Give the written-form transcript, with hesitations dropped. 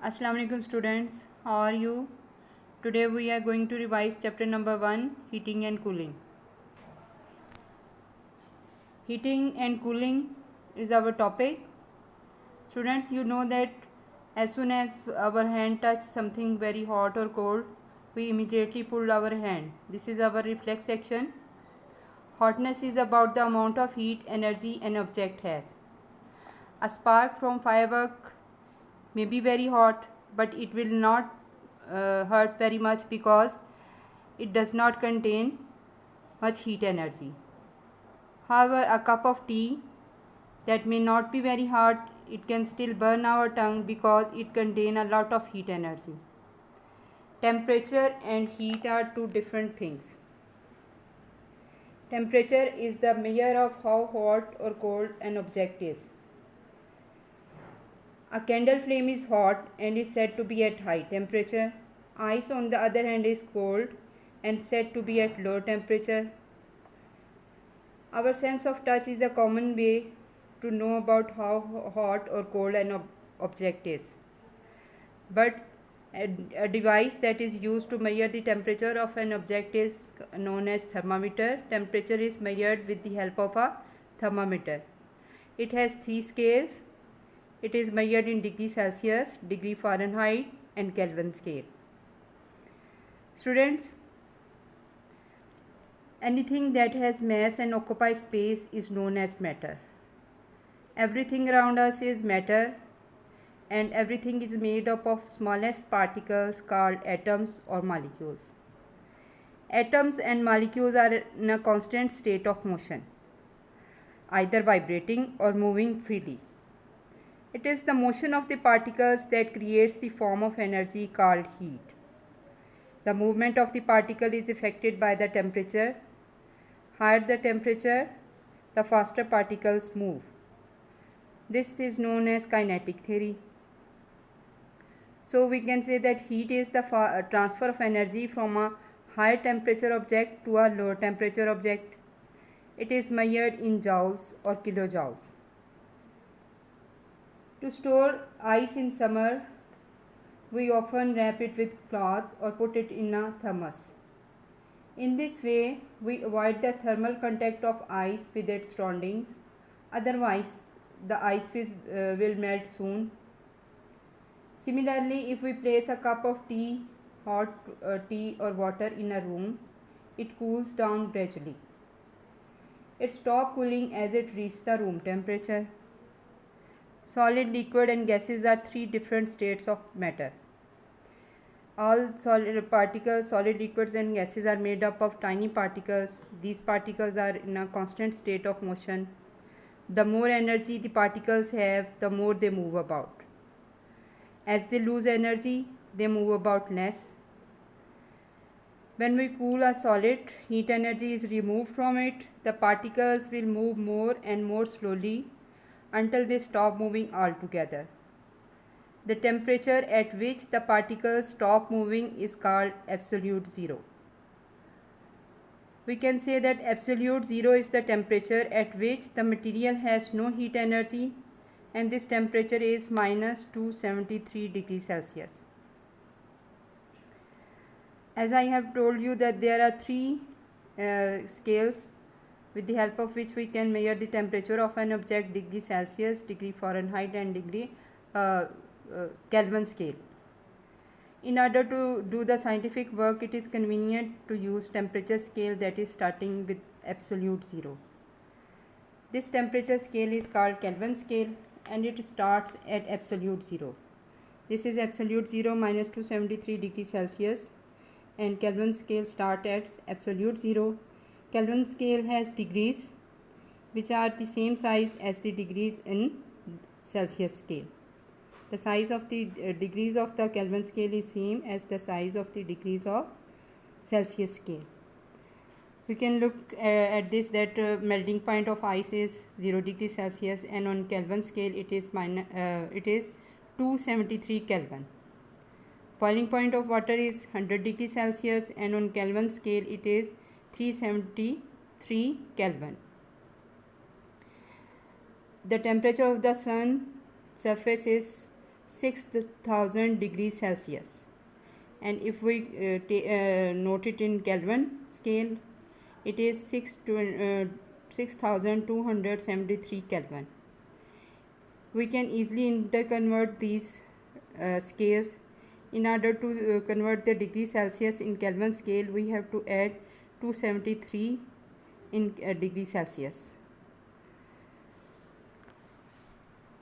Assalamu alaikum students, how are you? Today we are going to revise chapter number 1, heating and cooling. Heating and cooling is our topic. Students, you know that as soon as our hand touches something very hot or cold, we immediately pull our hand. This is our reflex action. Hotness is about the amount of heat energy an object has. A spark from firework may be very hot, but it will not hurt very much because it does not contain much heat energy. However, a cup of tea that may not be very hot, it can still burn our tongue because it contains a lot of heat energy. Temperature and heat are two different things. Temperature is the measure of how hot or cold an object is. A candle flame is hot and is said to be at high temperature. Ice, on the other hand, is cold and said to be at low temperature. Our sense of touch is a common way to know about how hot or cold an object is. But a device that is used to measure the temperature of an object is known as thermometer. Temperature is measured with the help of a thermometer. It has 3 scales. It is measured in degree Celsius, degree Fahrenheit and Kelvin scale. Students, anything that has mass and occupies space is known as matter. Everything around us is matter, and everything is made up of smallest particles called atoms or molecules. Atoms and molecules are in a constant state of motion, either vibrating or moving freely. It is the motion of the particles that creates the form of energy called heat. The movement of the particle is affected by the temperature. Higher the temperature, the faster particles move. This is known as kinetic theory. So we can say that heat is the transfer of energy from a higher temperature object to a lower temperature object. It is measured in joules or kilojoules. To store ice in summer, we often wrap it with cloth or put it in a thermos. In this way, we avoid the thermal contact of ice with its surroundings. Otherwise, the ice will melt soon. Similarly, if we place a cup of tea, hot tea or water in a room, it cools down gradually. It stops cooling as it reaches the room temperature. Solid, liquid and gases are 3 different states of matter. All solid particles, solid, liquids and gases are made up of tiny particles. These particles are in a constant state of motion. The more energy the particles have, the more they move about. As they lose energy, they move about less. When we cool a solid, heat energy is removed from it. The particles will move more and more slowly until they stop moving altogether. The temperature at which the particles stop moving is called absolute zero. We can say that absolute zero is the temperature at which the material has no heat energy, and this temperature is minus 273 degrees Celsius. As I have told you that there are 3 scales with the help of which we can measure the temperature of an object: degree Celsius, degree Fahrenheit and degree Kelvin scale. In order to do the scientific work, it is convenient to use temperature scale that is starting with absolute zero. This temperature scale is called Kelvin scale and it starts at absolute zero. This is absolute zero minus 273 degrees Celsius, and Kelvin scale start at absolute zero. Kelvin scale has degrees which are the same size as the degrees in Celsius scale. The size of the degrees of the Kelvin scale is same as the size of the degrees of Celsius scale. We can look at this that melting point of ice is 0 degrees Celsius, and on Kelvin scale it is 273 Kelvin. Boiling point of water is 100 degrees Celsius, and on Kelvin scale it is 373 Kelvin. The temperature of the sun surface is 6000 degrees Celsius. And if we note it in Kelvin scale, it is 6273 Kelvin. We can easily interconvert these scales. In order to convert the degree Celsius in Kelvin scale, we have to add 273 in degree Celsius.